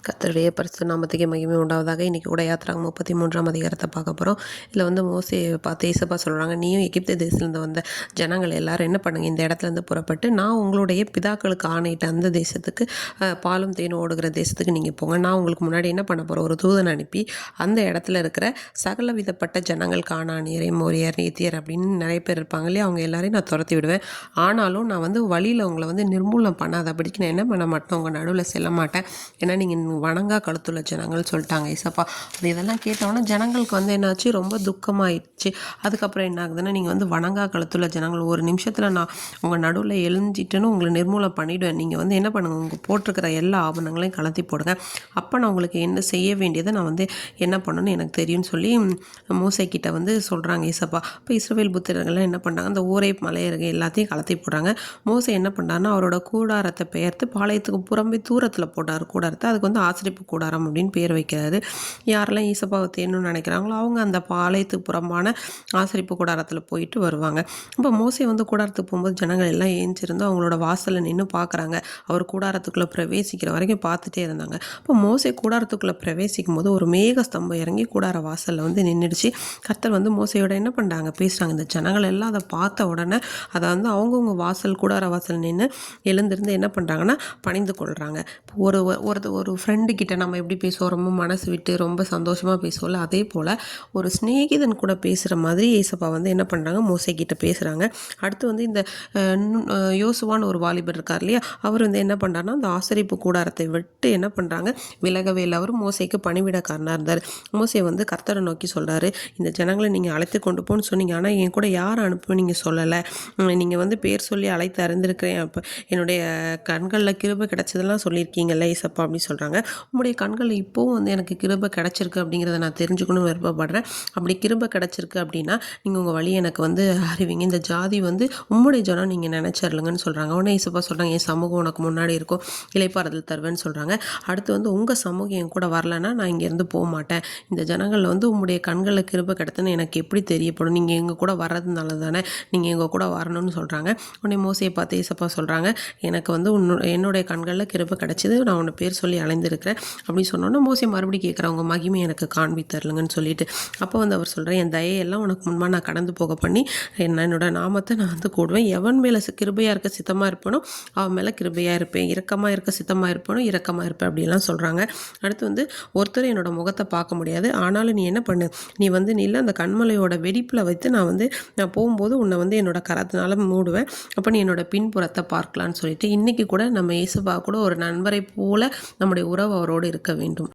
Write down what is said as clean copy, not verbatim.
கர்த்தருடைய பரிசுத்த நாமத்துக்கே மகிமை உண்டாவதாக. இன்றைக்கி கூட யாத்திராகமம் 33ஆம் அதிகாரத்தை பார்க்க போகிறோம். இதில் வந்து மோசேயை பார்த்து ஏசப்பா சொல்கிறாங்க, நீயும் எகிப்து தேசத்துலேருந்து வந்த ஜனங்கள் எல்லாரும் என்ன பண்ணுங்க, இந்த இடத்துலேருந்து புறப்பட்டு நான் உங்களுடைய பிதாக்களுக்கு ஆணையிட்ட அந்த தேசத்துக்கு, பாலும் தேனும் ஓடுகிற தேசத்துக்கு நீங்கள் போங்க. நான் உங்களுக்கு முன்னாடி என்ன பண்ண போகிறேன், ஒரு தூதன் அனுப்பி அந்த இடத்துல இருக்கிற சகல விதப்பட்ட ஜனங்கள், கானானியர், மோரியர், ஏத்தியர் அப்படின்னு நிறைய பேர் இருப்பாங்க இல்லையா, அவங்க எல்லாரையும் நான் துரத்தி விடுவேன். ஆனாலும் நான் வந்து வழியில் உங்களை வந்து நிர்மூலம் பண்ணாதபடிக்கு நான் என்ன பண்ண மாட்டேன், உங்கள் நடுவில் செல்ல மாட்டேன். ஏன்னா நீங்கள் வணங்கா கழுத்துள்ள ஜனங்கள் சொல்லிட்டாங்க ஏசப்பா. அது இதெல்லாம் கேட்டோன்னா ஜனங்களுக்கு வந்து என்னாச்சு, ரொம்ப துக்கமாயிடுச்சு. அதுக்கப்புறம் என்ன ஆகுதுன்னா, நீங்கள் வந்து வணங்கா கழுத்துள்ள ஜனங்கள், ஒரு நிமிஷத்தில் நான் உங்கள் நடுவில் எழுஞ்சிட்டுன்னு உங்களை நிர்மூலம் பண்ணிவிடுவேன். நீங்கள் வந்து என்ன பண்ணுங்கள், உங்கள் போட்டிருக்கிற எல்லா ஆபரணங்களையும் கலத்தி போடுங்க. அப்போ நான் உங்களுக்கு என்ன செய்ய வேண்டியதை நான் வந்து என்ன பண்ணணும்னு எனக்கு தெரியும்னு சொல்லி மோசே கிட்ட வந்து சொல்கிறாங்க ஏசப்பா. இப்போ இஸ்ரவேல் புத்திரர்கள்லாம் என்ன பண்ணுறாங்க, அந்த ஊரை மலையருகே எல்லாத்தையும் கலத்தி போடுறாங்க. மோசே என்ன பண்ணுறாருன்னா, அவரோட கூடாரத்தை பெயர்த்து பாளையத்துக்கு புறம்பே தூரத்தில் போட்டார் கூடாரத்தை. அதுக்கு வந்து ஆசிரிப்பு கூடாரம் அப்படின்னு பேர் வைக்கிறாரு. யாரெல்லாம் ஈசப்பாவை தேடணும்னு நினைக்கிறாங்களோ அவங்க அந்த பாளையத்துக்கு புறம்பான ஆசிரிப்பு கூடாரத்தில் போயிட்டு வருவாங்க. இப்போ மோசே வந்து கூடாரத்துக்கு போகும்போது ஜனங்கள் எல்லாம் ஏஞ்சிருந்து அவங்களோட வாசலில் நின்று பார்க்குறாங்க. அவர் கூடாரத்துக்குள்ளே பிரவேசிக்கிற வரைக்கும் பார்த்துட்டே இருந்தாங்க. இப்போ மோசே கூடாரத்துக்குள்ளே பிரவேசிக்கும் போது ஒரு மேக ஸ்தம்பம் இறங்கி கூடார வாசலில் வந்து நின்றுடுச்சு. கர்த்தர் வந்து மோசையோட என்ன பண்ணுறாங்க, பேசுகிறாங்க. இந்த ஜனங்கள் எல்லாம் அதை பார்த்த உடனே அதை வந்து அவங்கவுங்க வாசல் கூடார வாசல் நின்று எழுந்திருந்து என்ன பண்ணுறாங்கன்னா பணிந்து கொள்கிறாங்க. ஒரு ஒரு ஃப்ரெண்டு கிட்ட நம்ம எப்படி பேசுவோம், ரொம்ப மனசு விட்டு ரொம்ப சந்தோஷமாக பேசுவோம்ல, அதே போல் ஒரு ஸ்நேகிதன் கூட பேசுகிற மாதிரி ஏசப்பா வந்து என்ன பண்ணுறாங்க, மோசே கிட்ட பேசுகிறாங்க. அடுத்து வந்து இந்த யோசுவான்னு ஒரு வாலிபர் இருக்கார் இல்லையா, அவர் வந்து என்ன பண்ணுறாருன்னா அந்த ஆசரிப்பு கூடாரத்தை விட்டு என்ன பண்ணுறாங்க, விலகவே இல்லை. அவர் மோசேக்கு பணிவிடக்காரனாக இருந்தார். மோசே வந்து கர்த்தரை நோக்கி சொல்கிறாரு, இந்த ஜனங்களை நீங்கள் அழைத்து கொண்டு போன்னு சொன்னீங்க, ஆனால் என் கூட யார் அனுப்புன்னு நீங்கள் சொல்லலை. நீங்கள் வந்து பேர் சொல்லி அழைத்து அறிந்திருக்கிறேன், அப்போ என்னுடைய கண்களில் கிருபை கிடைச்சதெல்லாம் சொல்லியிருக்கீங்கல்ல ஏசப்பா அப்படி சொல்கிறாங்க. உங்களுடைய கண்களில் இப்போவும் வந்து எனக்கு கிருபை கிடச்சிருக்கு அப்படிங்கிறத நான் தெரிஞ்சுக்கணும்னு விருப்பப்படுறேன். அப்படி கிருபை கிடச்சிருக்கு அப்படின்னா நீங்கள் உங்கள் வழி எனக்கு வந்து அறிவிங்க. இந்த ஜாதி வந்து உம்முடைய ஜனம் நீங்கள் நினச்சிடலுங்கன்னு சொல்கிறாங்க. உடனே ஏசப்பா சொல்கிறாங்க, என் சமூகம் உனக்கு முன்னாடி இருக்கும், இளைப்பாறுதல் தருவேன்னு சொல்கிறாங்க. அடுத்து வந்து உங்கள் சமூகம் என் கூட வரலைன்னா நான் இங்கேருந்து போக மாட்டேன். இந்த ஜனங்களில் வந்து உங்களுடைய கண்களில் கிருபை கிடைத்துன்னு எனக்கு எப்படி தெரியப்படும், நீங்கள் எங்கள் கூட வர்றதுனால தானே நீங்கள் எங்கள் கூட வரணும்னு சொல்கிறாங்க. உடனே மோசையை பார்த்து ஏசப்பா சொல்கிறாங்க, எனக்கு வந்து என்னுடைய கண்களில் கிருபை கிடச்சிது, நான் உன்னை பேர் சொல்லி அலைந்திருக்கிறேன் அப்படின்னு சொன்னோன்னா மோசே மறுபடியும் கேட்குறேன், உங்கள் மகிமை எனக்கு காண்பி தரலுங்கன்னு சொல்லிட்டு. அப்போ வந்து அவர் சொல்கிறேன், என் தயையெல்லாம் உனக்கு முன்பாக நான் கடந்து போக பண்ணி என்னோட நாமத்தை நான் வந்து கூடுவேன். எவன் மேலே கிருபையாக இருக்க சித்தமாக இருப்பேனோ அவன் மேலே கிருபையாக இருப்பேன், இரக்கமாக இருக்க சித்தமாக இருப்பேனோ இரக்கமாக இருப்பேன் அப்படிலாம் சொல்கிறாங்க. அடுத்து வந்து ஒருத்தர் என்னோட முகத்தை பார்க்க முடியாது, ஆனாலும் நீ என்ன பண்ணு, நீ வந்து நீ இல்லை அந்த கண்மலையோட வெடிப்பில் வைத்து நான் போகும்போது உன்னை வந்து என்னோட கரத்தினால மூடுவேன், அப்போ நீ என்னோட பின்புறத்தை பார்க்கலான்னு சொல்லிட்டு. இன்றைக்கி கூட நம்ம இயேசுவா கூட ஒரு நண்பரை போல நம்முடைய உறவு அவரோடு இருக்க வேண்டும்.